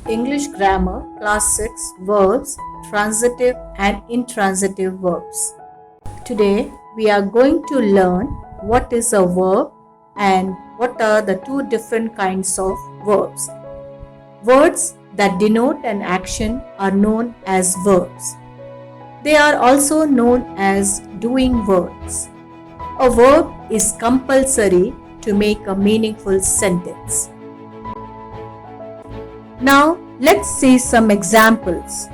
English Grammar, Class 6, Verbs, Transitive and Intransitive Verbs. Today we are going to learn what is a verb and what are the two different kinds of verbs. Words that denote an action are known as verbs. They are also known as doing words. A verb is compulsory to make a meaningful sentence. Now let's see some examples.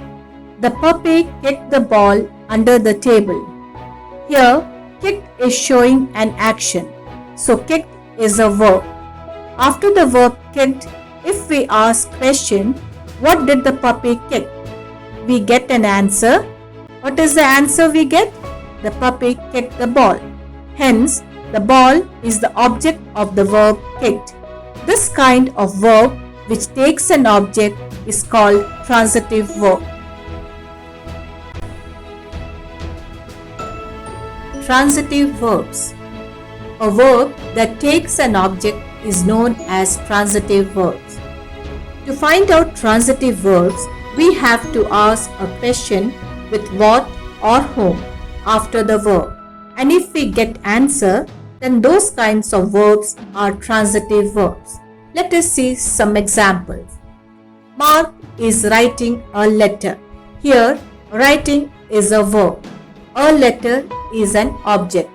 The puppy kicked the ball under the table. Here, kicked is showing an action. So kicked is a verb. After the verb kicked, if we ask question, what did the puppy kick? We get an answer. What is the answer we get? The puppy kicked the ball. Hence, the ball is the object of the verb kicked. This kind of verb which takes an object is called transitive verb. Transitive verbs. A verb that takes an object is known as transitive verbs. To find out transitive verbs, we have to ask a question with what or whom after the verb. And if we get answer, then those kinds of verbs are transitive verbs. Let us see some examples. Mark is writing a letter. Here, writing is a verb. A letter is an object.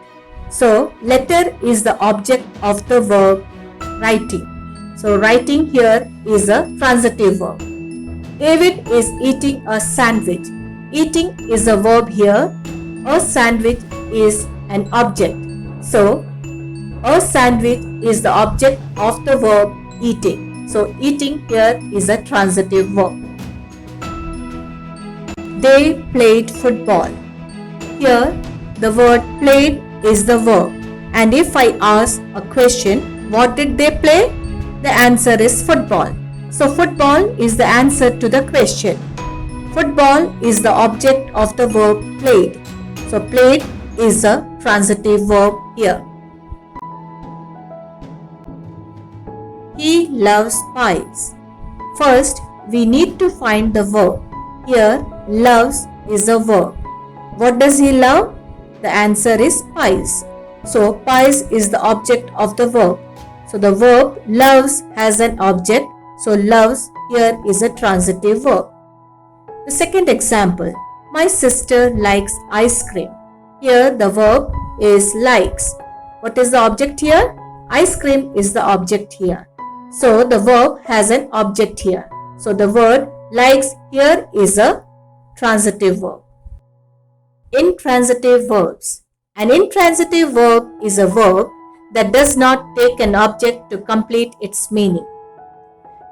So, letter is the object of the verb writing. So, writing here is a transitive verb. David is eating a sandwich. Eating is a verb here. A sandwich is an object. So, a sandwich is the object of the verb eating. So, eating here is a transitive verb. They played football. Here, the word played is the verb. And if I ask a question, what did they play? The answer is football. So, football is the answer to the question. Football is the object of the verb played. So, played is a transitive verb here. He loves pies. First, we need to find the verb. Here, loves is a verb. What does he love? The answer is pies. So, pies is the object of the verb. So, the verb loves has an object. So, loves here is a transitive verb. The second example, my sister likes ice cream. Here, the verb is likes. What is the object here? Ice cream is the object here. So, the verb has an object here. So, the word likes here is a transitive verb. Intransitive verbs. An intransitive verb is a verb that does not take an object to complete its meaning.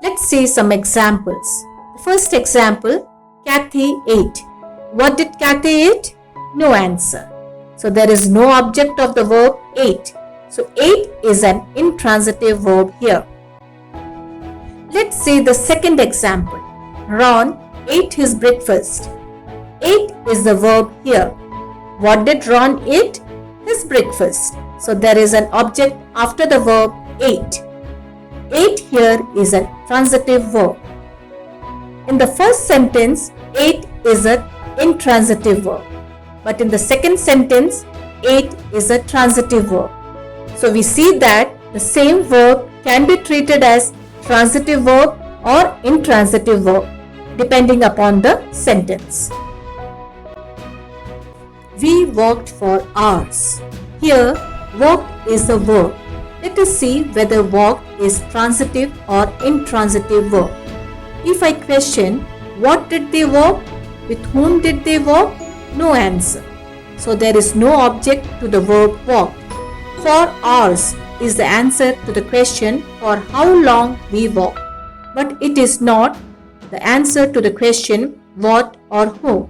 Let's see some examples. The first example, Kathy ate. What did Kathy eat? No answer. So, there is no object of the verb ate. So, ate is an intransitive verb here. Let's see the second example. Ron ate his breakfast. Ate is the verb here. What did Ron eat? His breakfast. So there is an object after the verb ate. Ate here is a transitive verb. In the first sentence, ate is an intransitive verb. But in the second sentence, ate is a transitive verb. So we see that the same verb can be treated as transitive verb or intransitive verb depending upon the sentence. We walked for hours. Here, walked is a verb. Let us see whether walked is transitive or intransitive verb. If I question, what did they walk? With whom did they walk? No answer. So there is no object to the verb walked. For hours is the answer to the question for how long we walk. But it is not the answer to the question what or who.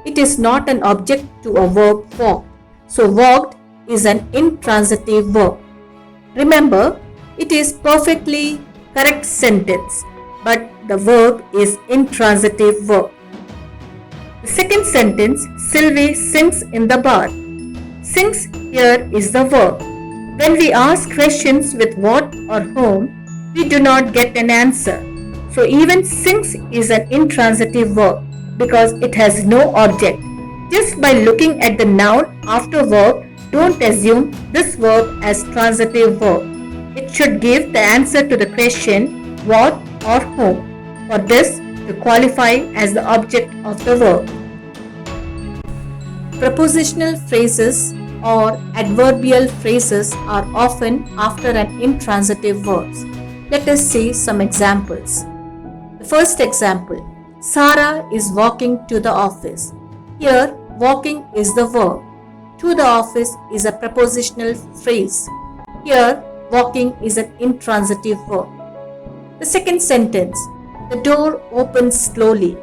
It is not an object to a verb walk. So walked is an intransitive verb. Remember, it is perfectly correct sentence, but the verb is intransitive verb. The second sentence, Sylvie sings in the bar. Sings here is the verb. When we ask questions with what or whom, we do not get an answer. So even sings is an intransitive verb because it has no object. Just by looking at the noun after verb, don't assume this verb as transitive verb. It should give the answer to the question what or whom. For this to qualify as the object of the verb. Prepositional phrases or adverbial phrases are often after an intransitive verb. Let us see some examples. The first example, Sarah is walking to the office. Here, walking is the verb. To the office is a prepositional phrase. Here, walking is an intransitive verb. The second sentence, the door opens slowly.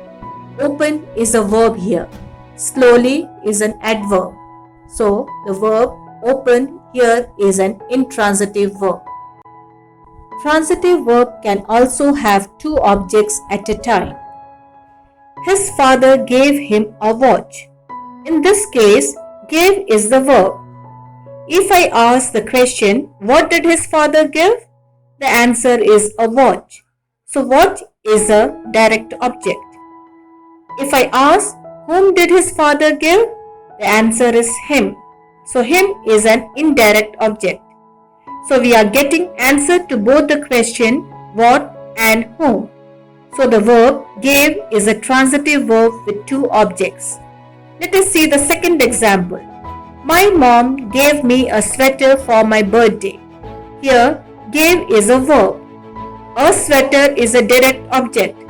Open is a verb here. Slowly is an adverb. So, the verb open here is an intransitive verb. Transitive verb can also have two objects at a time. His father gave him a watch. In this case, gave is the verb. If I ask the question, what did his father give? The answer is a watch. So watch is a direct object. If I ask, whom did his father give? The answer is him. So him is an indirect object. So we are getting answer to both the question what and whom. So the verb gave is a transitive verb with two objects. Let us see the second example. My mom gave me a sweater for my birthday. Here, gave is a verb. A sweater is a direct object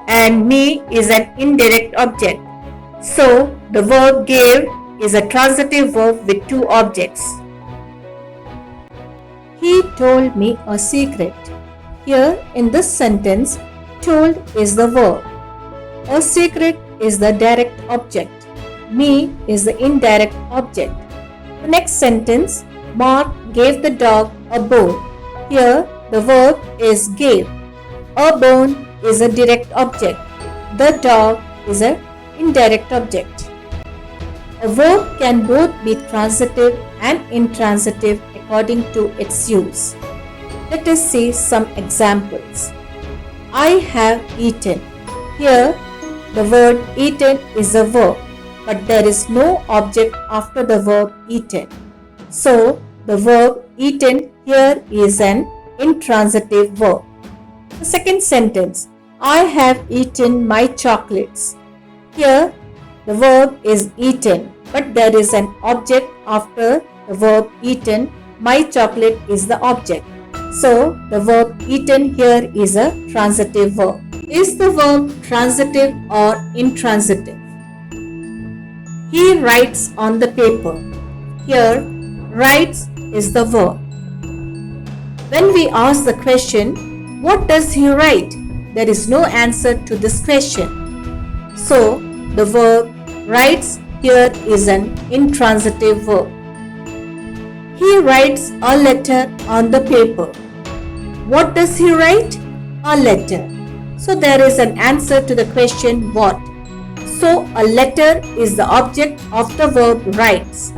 and me is an indirect object. So, the verb gave is a transitive verb with two objects. He told me a secret. Here, in this sentence, told is the verb. A secret is the direct object. Me is the indirect object. The next sentence, Mark gave the dog a bone. Here, the verb is gave. A bone is a direct object. The dog is an indirect object. A verb can both be transitive and intransitive according to its use. Let us see some examples. I have eaten. Here, the word eaten is a verb, but there is no object after the verb eaten. So, the verb eaten here is an intransitive verb. The second sentence, I have eaten my chocolates. Here, the verb is eaten, but there is an object after the verb eaten. My chocolate is the object. So, the verb eaten here is a transitive verb. Is the verb transitive or intransitive? He writes on the paper. Here, writes is the verb. When we ask the question, what does he write? There is no answer to this question. So, the verb writes here is an intransitive verb. He writes a letter on the paper. What does he write? A letter. So there is an answer to the question what. So a letter is the object of the verb writes.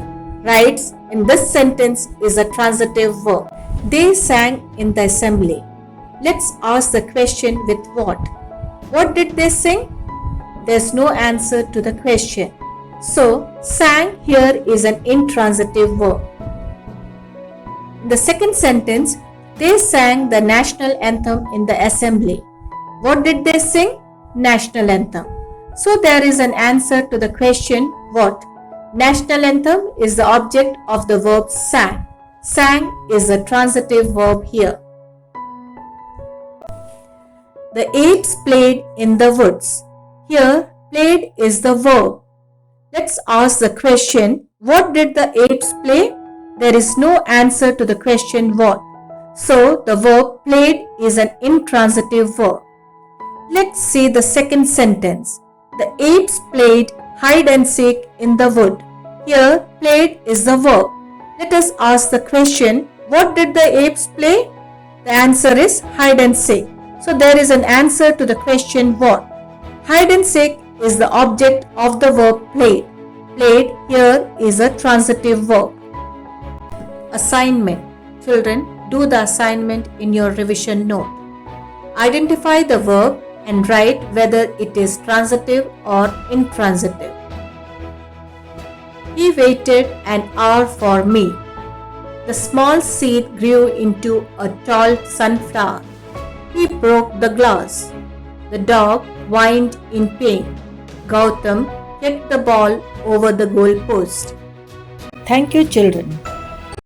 Writes in this sentence is a transitive verb. They sang in the assembly. Let's ask the question with what. What did they sing? There's no answer to the question. So sang here is an intransitive verb. In the second sentence, they sang the national anthem in the assembly. What did they sing? National anthem. So there is an answer to the question what. National anthem is the object of the verb sang. Sang is a transitive verb here. The apes played in the woods. Here, played is the verb. Let's ask the question, what did the apes play? There is no answer to the question what. So, the verb played is an intransitive verb. Let's see the second sentence. The apes played hide and seek in the wood. Here, played is the verb. Let us ask the question, what did the apes play? The answer is hide and seek. So, there is an answer to the question what. Hide and seek is the object of the verb played. Played here is a transitive verb. Assignment. Children, do the assignment in your revision note. Identify the verb and write whether it is transitive or intransitive. He waited an hour for me. The small seed grew into a tall sunflower. He broke the glass. The dog whined in pain. Gautam kicked the ball over the goal post. Thank you, children.